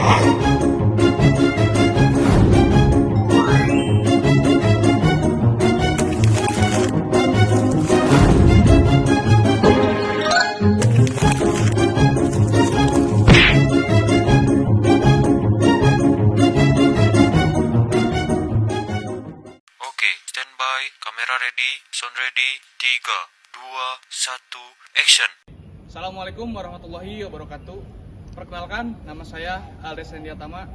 Oke, standby, kamera ready, sound ready, 3, 2, 1, action. Assalamualaikum warahmatullahi wabarakatuh. Perkenalkan, nama saya Aldes Rendiatama.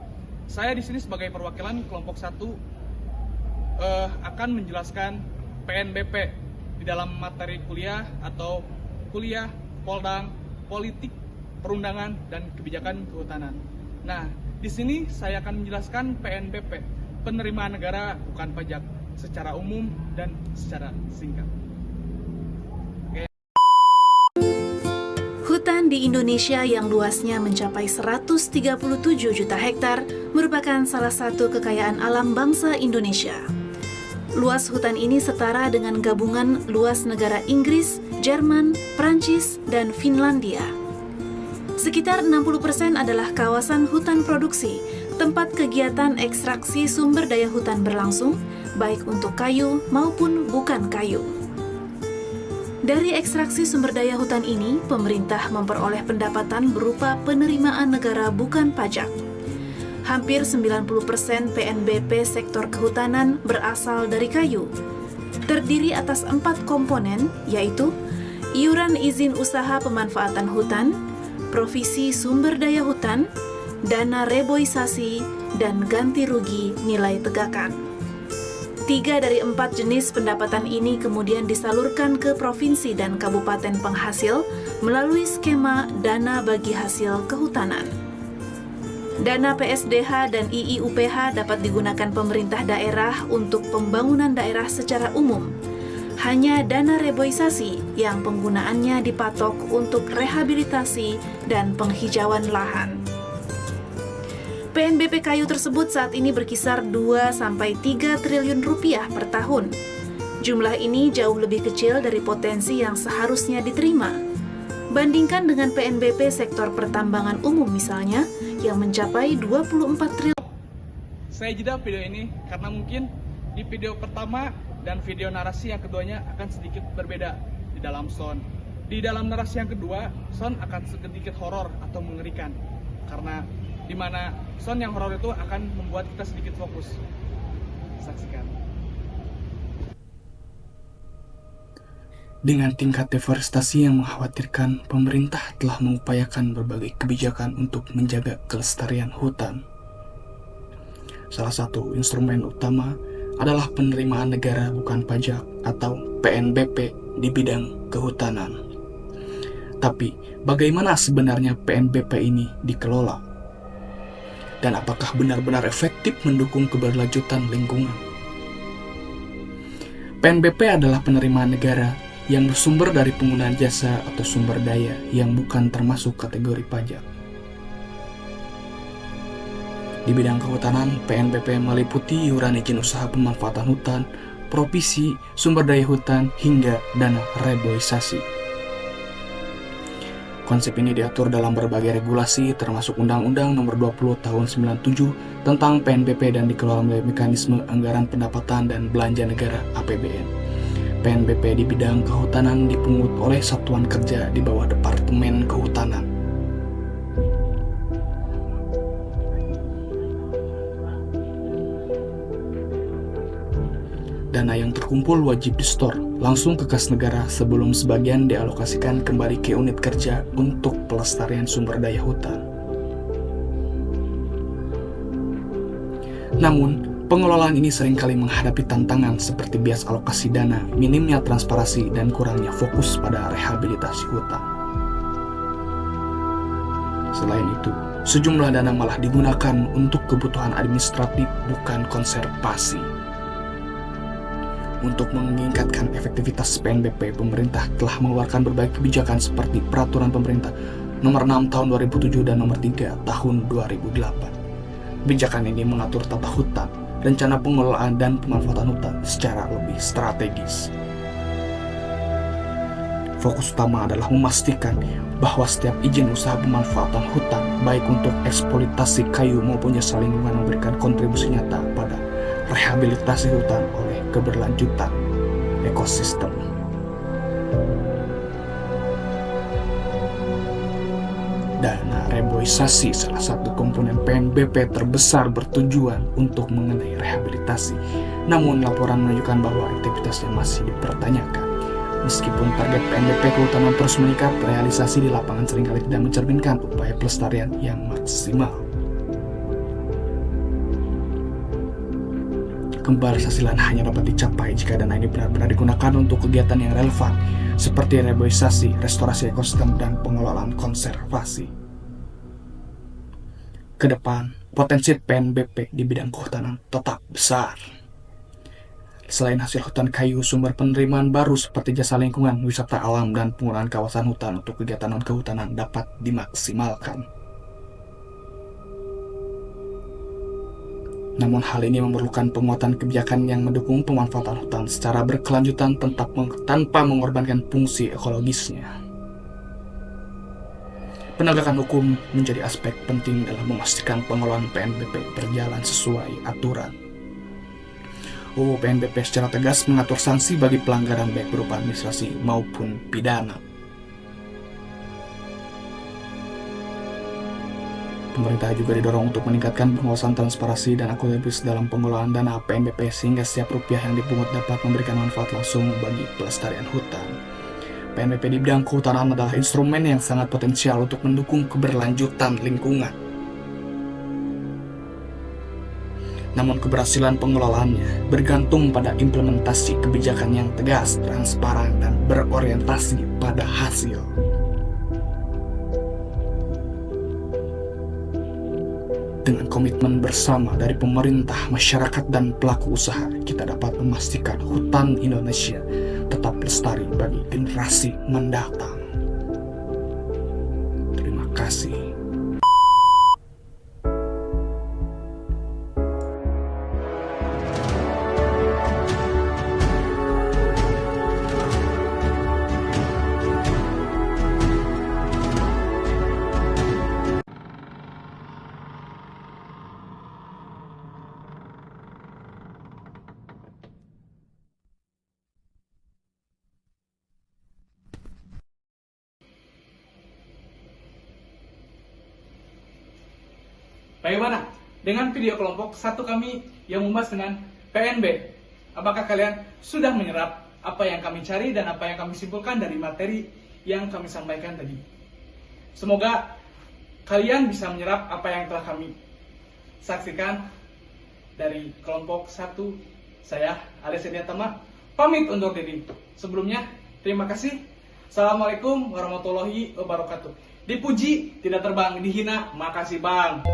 Saya di sini sebagai perwakilan kelompok 1 akan menjelaskan PNBP di dalam materi kuliah atau kuliah Poldang, Politik, Perundangan, dan Kebijakan Kehutanan. Nah, di sini saya akan menjelaskan PNBP, penerimaan negara bukan pajak, secara umum dan secara singkat. Hutan di Indonesia yang luasnya mencapai 137 juta hektar merupakan salah satu kekayaan alam bangsa Indonesia. Luas hutan ini setara dengan gabungan luas negara Inggris, Jerman, Prancis, dan Finlandia. Sekitar 60% adalah kawasan hutan produksi, tempat kegiatan ekstraksi sumber daya hutan berlangsung, baik untuk kayu maupun bukan kayu. Dari ekstraksi sumber daya hutan ini, pemerintah memperoleh pendapatan berupa penerimaan negara bukan pajak. Hampir 90% PNBP sektor kehutanan berasal dari kayu. Terdiri atas 4 komponen, yaitu iuran izin usaha pemanfaatan hutan, provisi sumber daya hutan, dana reboisasi, dan ganti rugi nilai tegakan. 3 dari 4 jenis pendapatan ini kemudian disalurkan ke provinsi dan kabupaten penghasil melalui skema dana bagi hasil kehutanan. Dana PSDH dan IIUPH dapat digunakan pemerintah daerah untuk pembangunan daerah secara umum. Hanya dana reboisasi yang penggunaannya dipatok untuk rehabilitasi dan penghijauan lahan. PNBP kayu tersebut saat ini berkisar 2-3 triliun rupiah per tahun. Jumlah ini jauh lebih kecil dari potensi yang seharusnya diterima. Bandingkan dengan PNBP sektor pertambangan umum misalnya, yang mencapai 24 triliun. Saya jeda video ini karena mungkin di video pertama dan video narasi yang keduanya akan sedikit berbeda di dalam sound. Di dalam narasi yang kedua, sound akan sedikit horor atau mengerikan. Karena di mana sound yang horor itu akan membuat kita sedikit fokus. Saksikan. Dengan tingkat deforestasi yang mengkhawatirkan, pemerintah telah mengupayakan berbagai kebijakan untuk menjaga kelestarian hutan. Salah satu instrumen utama adalah penerimaan negara bukan pajak atau PNBP di bidang kehutanan. Tapi, bagaimana sebenarnya PNBP ini dikelola? Dan apakah benar-benar efektif mendukung keberlanjutan lingkungan? PNBP adalah penerimaan negara yang bersumber dari penggunaan jasa atau sumber daya yang bukan termasuk kategori pajak. Di bidang kehutanan, PNBP meliputi iuran izin usaha pemanfaatan hutan, provisi sumber daya hutan, hingga dana reboisasi. Konsep ini diatur dalam berbagai regulasi termasuk Undang-Undang Nomor 20 Tahun 97 tentang PNBP dan dikelola melalui mekanisme anggaran pendapatan dan belanja negara APBN. PNBP di bidang kehutanan dipungut oleh satuan kerja di bawah Departemen Kehutanan. Dana yang terkumpul wajib disetor langsung ke kas negara sebelum sebagian dialokasikan kembali ke unit kerja untuk pelestarian sumber daya hutan. Namun, pengelolaan ini seringkali menghadapi tantangan seperti bias alokasi dana, minimnya transparansi, dan kurangnya fokus pada rehabilitasi hutan. Selain itu, sejumlah dana malah digunakan untuk kebutuhan administratif bukan konservasi. Untuk meningkatkan efektivitas PNBP, pemerintah telah mengeluarkan berbagai kebijakan seperti Peraturan Pemerintah Nomor 6 Tahun 2007 dan Nomor 3 Tahun 2008. Kebijakan ini mengatur tata hutan, rencana pengelolaan dan pemanfaatan hutan secara lebih strategis. Fokus utama adalah memastikan bahwa setiap izin usaha pemanfaatan hutan, baik untuk eksploitasi kayu maupun jasa lingkungan, memberikan kontribusi nyata pada rehabilitasi hutan oleh keberlanjutan ekosistem. Dana reboisasi salah satu komponen PNBP terbesar bertujuan untuk mengenai rehabilitasi. Namun laporan menunjukkan bahwa aktivitasnya masih dipertanyakan. Meskipun target PNBP kehutanan terus meningkat, realisasi di lapangan seringkali tidak mencerminkan upaya pelestarian yang maksimal. Keberhasilan hanya dapat dicapai jika dana ini benar-benar digunakan untuk kegiatan yang relevan, seperti reboisasi, restorasi ekosistem, dan pengelolaan konservasi. Kedepan, potensi PNBP di bidang kehutanan tetap besar. Selain hasil hutan kayu, sumber penerimaan baru seperti jasa lingkungan, wisata alam, dan penggunaan kawasan hutan untuk kegiatan non-kehutanan dapat dimaksimalkan. Namun hal ini memerlukan penguatan kebijakan yang mendukung pemanfaatan hutan secara berkelanjutan tanpa mengorbankan fungsi ekologisnya. Penegakan hukum menjadi aspek penting dalam memastikan pengelolaan PNBP berjalan sesuai aturan. PNBP secara tegas mengatur sanksi bagi pelanggaran baik berupa administrasi maupun pidana. Pemerintah juga didorong untuk meningkatkan pengawasan, transparansi, dan akuntabilitas dalam pengelolaan dana PNBP sehingga setiap rupiah yang dipungut dapat memberikan manfaat langsung bagi pelestarian hutan. PNBP di bidang kehutanan adalah instrumen yang sangat potensial untuk mendukung keberlanjutan lingkungan. Namun keberhasilan pengelolaannya bergantung pada implementasi kebijakan yang tegas, transparan, dan berorientasi pada hasil. Dengan komitmen bersama dari pemerintah, masyarakat, dan pelaku usaha, kita dapat memastikan hutan Indonesia tetap lestari bagi generasi mendatang. Terima kasih. Bagaimana dengan video kelompok satu kami yang membahas dengan PNB? Apakah kalian sudah menyerap apa yang kami cari dan apa yang kami simpulkan dari materi yang kami sampaikan tadi? Semoga kalian bisa menyerap apa yang telah kami saksikan dari kelompok satu. Saya, Alessia Diatama, pamit undur diri. Sebelumnya, terima kasih. Assalamualaikum warahmatullahi wabarakatuh. Dipuji, tidak terbang, dihina, makasih bang.